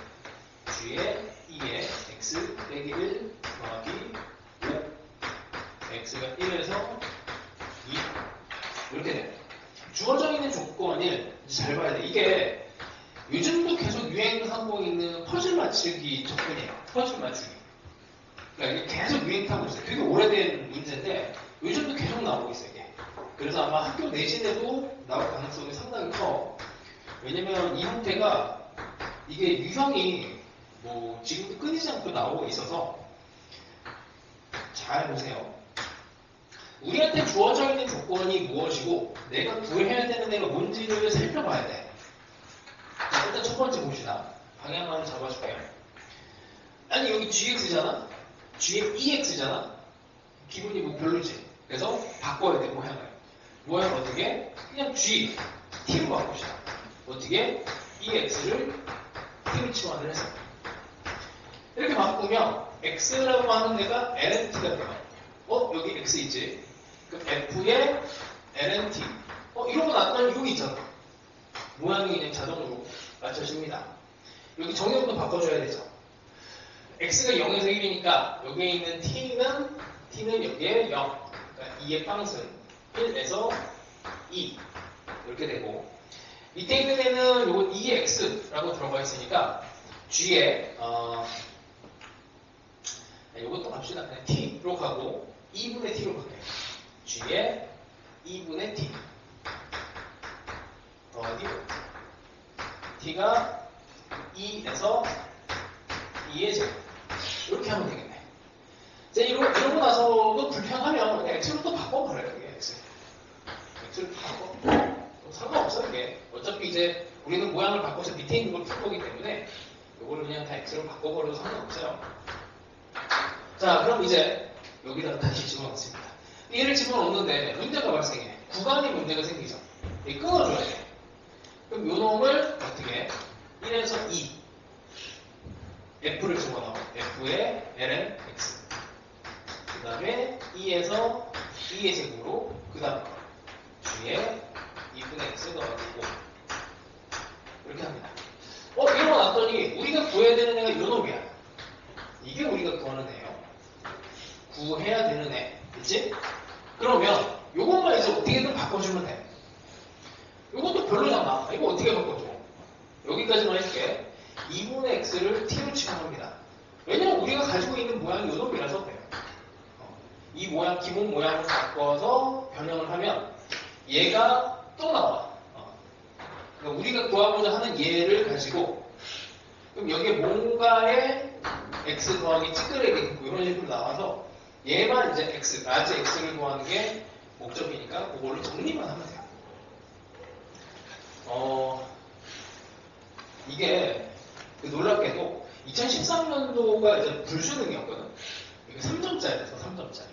G에 2에 x 빼기 1 더하기 5 x가 1에서 2 이렇게 돼. 주어져 있는 조건을 잘 봐야 돼. 이게 요즘도 계속 유행하고 있는 퍼즐 맞추기 접근이에요. 퍼즐 맞추기. 그러니까 이게 계속 유행 타고 있어요. 되게 오래된 문제인데 요즘도 계속 나오고 있어요. 이게. 그래서 아마 학교 내신에도 나올 가능성이 상당히 커. 왜냐면 이 형태가 이게 유형이 뭐 지금도 끊이지 않고 나오고 있어서 잘 보세요. 우리한테 주어져 있는 조건이 무엇이고 내가 구해야 되는 애가 뭔지를 살펴봐야 돼. 자, 일단 첫 번째 봅시다. 방향만 잡아줄게요. 아니 여기 gx잖아? g에 2x잖아? 기분이 뭐 별로지? 그래서 바꿔야 돼 모양을. 모양 어떻게? 그냥 g, t로 바꿉시다. 어떻게? 2x를 t로 치환을 해서 이렇게 바꾸면 x라고 하는 애가 lnt가 돼요. 여기 x 있지? 그럼 f의 lnt 이러고 났더니 여기 있잖아. 모양이 그냥 자동으로 맞춰집니다. 여기 정의역도 바꿔줘야 되죠. x가 0에서 1이니까 여기에 있는 t는 여기에 0. 그러니까 2의 빵승 1에서 2 이렇게 되고 밑에 있는 애는 요거 2x라고 들어가 있으니까 g에 요것도 갑시다. 그냥 t로 가고 2분의 t로 갈게요. g에 2분의 t 더하기 t가 2에서 2의 제곱 이렇게 하면 되겠네. 이제 이러고 나서도 불편하면 그냥 x로 또 바꿔버려요. 이게 x로 바꿔. 상관없어 이게. 어차피 이제 우리는 모양을 바꿔서 밑에 있는 걸 풀 거기 때문에 이거를 그냥 다 x로 바꿔버려도 상관없어요. 자, 그럼 이제 여기다가 다시 집어넣습니다. 얘를 집어넣는데 문제가 발생해. 구간에 문제가 생기죠. 얘 끊어줘야 돼. 그럼 요 놈을 어떻게 1에서 2 f를 집어넣어. f의 ln x 그 다음에 2에서 2의 제곱으로 그 다음 g에 2분의 x 더하기 5 이렇게 합니다. 이러고 났더니 우리가 구해야 되는 애가 요 놈이야. 이게 우리가 구하는 애예요. 구해야 되는 애. 그치? 그러면 요것만 이제 어떻게든 바꿔주면 돼. 요것도 별로잖아. 이거 어떻게 바꿔줘? 여기까지만 해줄게. 2분의 x를 t로 치환합니다. 왜냐면 우리가 가지고 있는 모양이 요 놈이라서 돼요. 이 모양, 기본 모양을 바꿔서 변형을 하면 얘가 또 나와. 그러니까 우리가 구하고자 하는 얘를 가지고 그럼 여기에 뭔가의 x 더하기 찌끄레기 이런 식으로 나와서 얘만 이제 x, 라지 x를 구하는 게 목적이니까 그걸로 정리만 하면 돼요. 이게 놀랍게도 2013년도가 이제 불수능이었거든. 이게 3점짜리에서 3점짜리.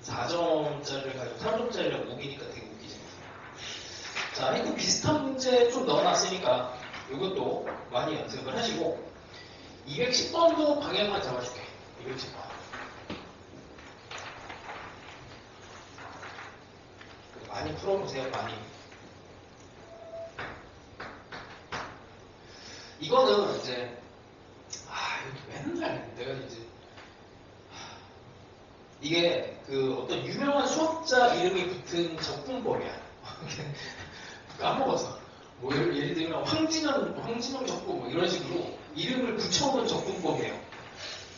4점짜리를 가지고 3점짜리를 우기니까 되게 웃기지. 자, 하여튼 비슷한 문제 좀 넣어놨으니까 이것도 많이 연습을 하시고 210번도 방향만 잡아줄게. 210번. 많이 풀어보세요, 많이. 이거는 이제 이거 맨날 내가 이제 이게 어떤 유명한 수학자 이름이 붙은 적분법이야. 까먹어서. 뭐 예를 들면 황진영 적분 뭐 이런 식으로 이름을 붙여오는 적분법이에요.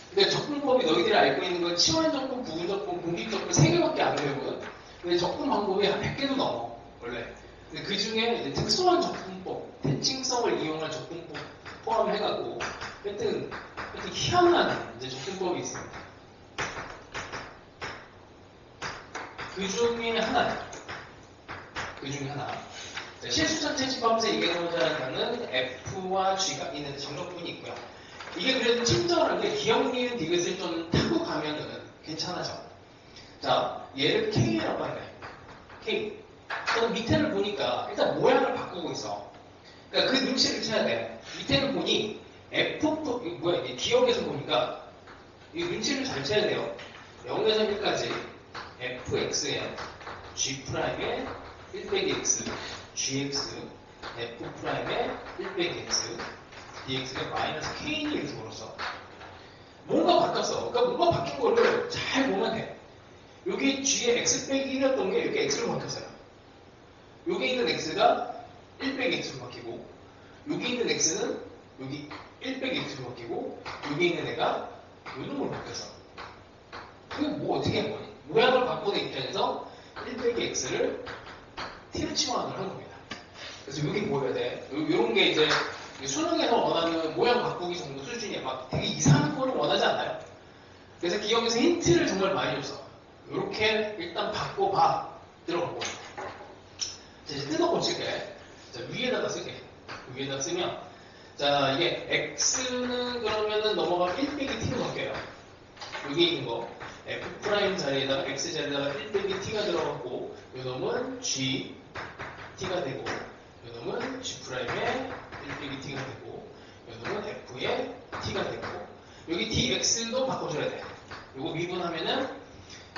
근데 적분법이 너희들이 알고 있는 건 치환 적분, 부분 적분, 공식 적분 3개밖에 안 되거든. 근데 적분 방법이 한 100개도 넘어 원래. 근데 그 중에 이제 특수한 적분법, 대칭성을 이용한 적분법 포함해가지고 하여튼 희한한 이제 적분법이 있습니다. 그 중에 하나. 실수전체 집합에서 이계동자라는 단은 F와 G가 있는데 정적분이 있고요. 이게 그래도 친절한 게 기억, 니은, 디귿을 좀 타고 가면은 괜찮아져. 자, 얘를 K라고 하네. K. 그럼 밑에를 보니까 일단 모양을 바꾸고 있어. 그러니까 그 눈치를 채야 돼. 밑에를 보니 이게 기억에서 보니까 이 눈치를 잘 채야 돼요. 0에서 1까지 fx에 g'에 1-x, gx, f'에 1-x, dx가 마이너스 k니 이렇게 벌었어. 뭔가 바뀌었어. 그러니까 뭔가 바뀐 거를 잘 보면 돼. 여기 g에 x 빼기 1이었던 게 이렇게 x로 바뀌었어요. 여기 있는 x가 1-x로 바뀌고, 여기 있는 x는 여기 1-x로 바뀌고, 여기 있는 애가 요 놈으로 바뀌었어. 이거 뭐 어떻게 한 거니? 모양을 바꾸는 입장에서 1-x를 t로 치환을 한 겁니다. 그래서 여기 보여야 돼. 요런 게 이제 수능에서 원하는 모양 바꾸기 정도 수준이야. 막 되게 이상한 거는 원하지 않아요. 그래서 기억에서 힌트를 정말 많이 줬어. 요렇게 일단 바꿔봐. 들어가고. 자, 이제 뜯어 고칠게. 자, 위에다가 쓸게. 위에다가 쓰면, 자, 이게 x는 그러면은 넘어가면 1-t로 바뀌어요. 여기 있는 거. f' 자리에다가 x 자리에다가 1-t가 들어갔고, 요 놈은 g, t가 되고, 요 놈은 g'에 1-t가 되고, 요 놈은 f에 t가 되고, 여기 dx도 바꿔줘야 돼. 요거 미분하면은,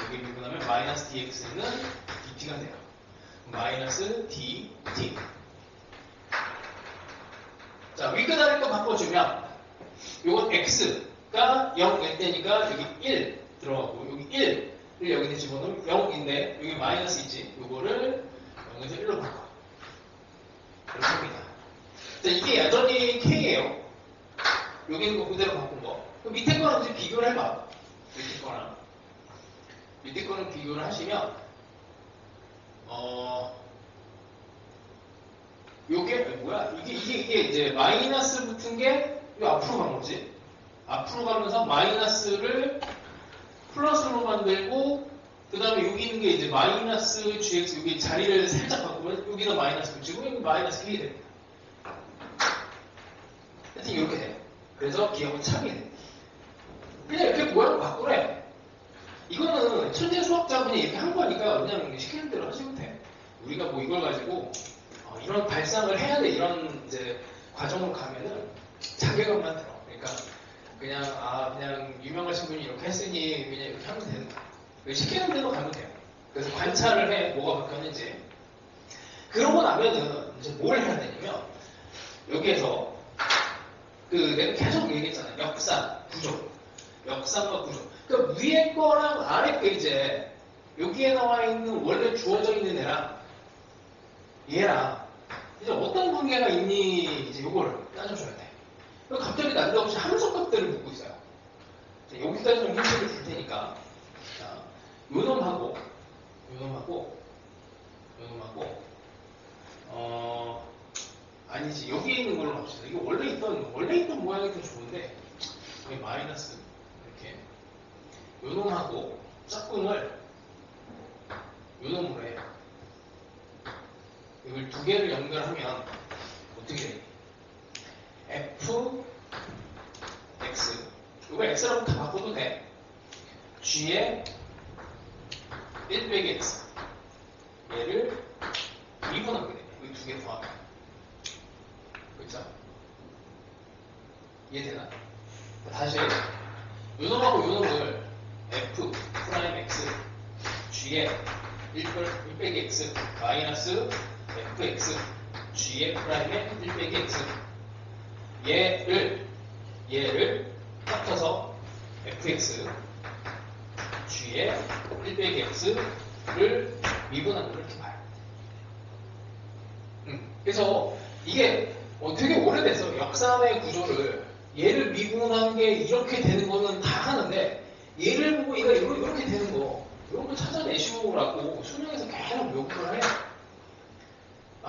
여기 미분하면 마이너스 dx는 dt가 돼요. 마이너스 dt. 자, 위끝 아래 거 바꿔주면, 요건 x가 0일 때니까 여기 1 들어가고, 여기 1을 여기다 집어넣으면 0인데, 여기 마이너스 있지. 요거를 0에서 1로 바꿔. 이렇게 합니다. 자, 이게 여전히 k예요. 여기 있는 거 그대로 바꾼 거. 그럼 밑에 거랑 이제 비교를 해봐. 밑에 거는 비교를 하시면, 요게 뭐야? 이게 이제 마이너스 붙은 게 요 앞으로 간 거지. 앞으로 가면서 마이너스를 플러스로 만들고, 그 다음에 여기 있는 게 이제 마이너스 gx, 여기 자리를 살짝 바꾸면 여기다 마이너스 붙이고 여기 마이너스 1이 됩니다. 하여튼 이렇게 돼. 그래서 기억은 참이 돼. 그냥 이렇게 모양을 바꾸래. 이거는 천재 수학자 그냥 이렇게 한 거니까 그냥 시키는 대로 하시면 돼. 우리가 뭐 이걸 가지고 이런 발상을 해야 돼, 이런 이제 과정을 가면은 자괴감만 들어. 그러니까 그냥 유명하신 분이 이렇게 했으니 그냥 이렇게 하면 되는 거야. 시키는 대로 가면 돼요. 그래서 관찰을 해, 뭐가 바뀌었는지. 그러고 나면은 이제 뭘 해야 되냐면, 여기에서 내가 계속 얘기했잖아요. 역산, 구조. 역산과 구조. 그러니까 위에 거랑 아래 거 이제 여기에 나와 있는 원래 주어져 있는 애랑 얘랑 이제 어떤 관계가 있니, 이제 요거를 따져줘야 돼. 그럼 갑자기 난데없이 함수값들을 묻고 있어요. 자, 여기까지 좀 힌트를 줄 테니까. 자, 요놈하고, 아니지. 여기에 있는 걸로 갑시다. 이거 원래 있던 모양이 더 좋은데, 여기 마이너스, 이렇게. 요놈하고 짝꿍을 요놈으로 해요. 이걸 두 개를 연결하면 어떻게 돼? f x 이거 x라고 다 바꿔도 돼. g의 1 빼기 x 얘를 미분하게 돼. 이 두 개 더하면 그렇죠? 이해되나? 다시 요놈하고 요놈을 f 프라임 x g의 1 빼기 x 마이너스 fx g의 프라임의 1 빼기 x 얘를 합쳐서 fx g의 1 빼기 x를 미분하는 걸 이렇게 봐요. 그래서 이게 되게 오래돼서 역삼의 구조를 얘를 미분한 게 이렇게 되는 거는 다 하는데 얘를 보고 얘가 이렇게 되는 거 이런 거 찾아내시오라고 수능에서 계속 요구를 해요.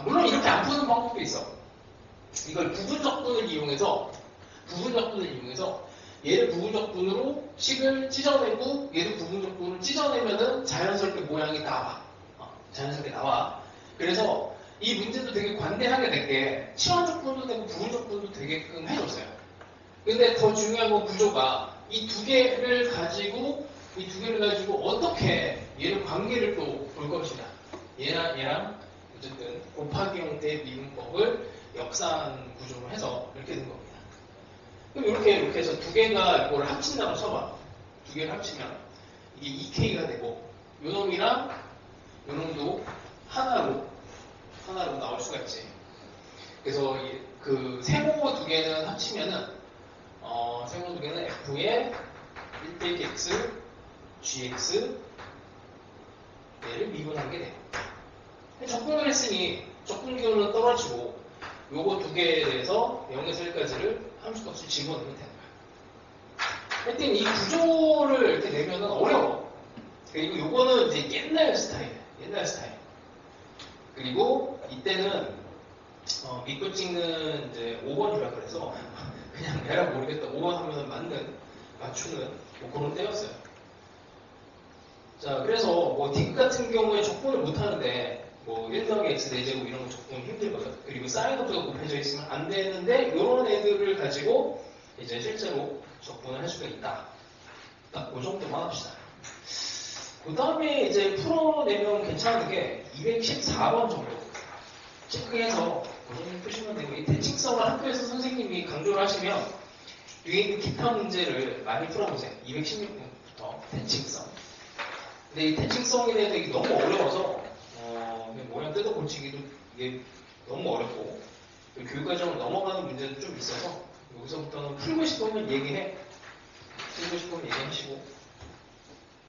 물론 이렇게 안 푸는 방법도 있어. 이걸 부분적분을 이용해서 얘를 부분적분으로 식을 찢어내고 얘도 부분적분을 찢어내면은 자연스럽게 모양이 나와. 자연스럽게 나와. 그래서 이 문제도 되게 관대하게 되게 치환적분도 되고 부분적분도 되게끔 해줬어요. 근데 더 중요한 건 구조가 이 두 개를 가지고 어떻게 얘를 관계를 또 볼 것이냐. 얘랑 어쨌든 곱하기 형태의 미분법을 역산 구조로 해서 이렇게 된 겁니다. 그럼 이렇게 해서 두 개가 이걸 합친다고 쳐봐. 두 개를 합치면 이게 2K가 되고 요놈이랑 요놈도 하나로 나올 수가 있지. 그래서 그 세모 두 개는 합치면은 세모 두 개는 F의 1 빼기 X, GX 얘를 미분한 게 돼요. 적분을 했으니 적분 기호는 떨어지고 요거 두 개에 대해서 0에서 1까지를 함수값을 집어넣으면 되는 거야. 하여튼 이 구조를 이렇게 내면은 어려워. 그리고 요거는 이제 옛날 스타일. 그리고 이때는 믿고 찍는 이제 5번이라 그래서 그냥 내가 모르겠다 5번 하면은 맞추는 뭐 그런 때였어요. 자, 그래서 뭐 딕 같은 경우에 적분을 못 하는데 뭐 1 더하기 x 4제곱 이런 거 적분 힘들거든. 그리고 사인업도가 곱해져 있으면 안 되는데 이런 애들을 가지고 이제 실제로 적분을 할 수가 있다. 딱 그 정도만 합시다. 그 다음에 이제 풀어내면 괜찮은 게 214번 정도 체크해서 그 정도 푸시면 되고 이 대칭성을 학교에서 선생님이 강조를 하시면 뒤에 있는 기타 문제를 많이 풀어보세요. 216번부터 대칭성. 근데 이 대칭성에 대해서 이게 너무 어려워서 모양 뜯어 고치기도 이게 너무 어렵고 교육과정을 넘어가는 문제도 좀 있어서 여기서부터는 풀고 싶으면 얘기하시고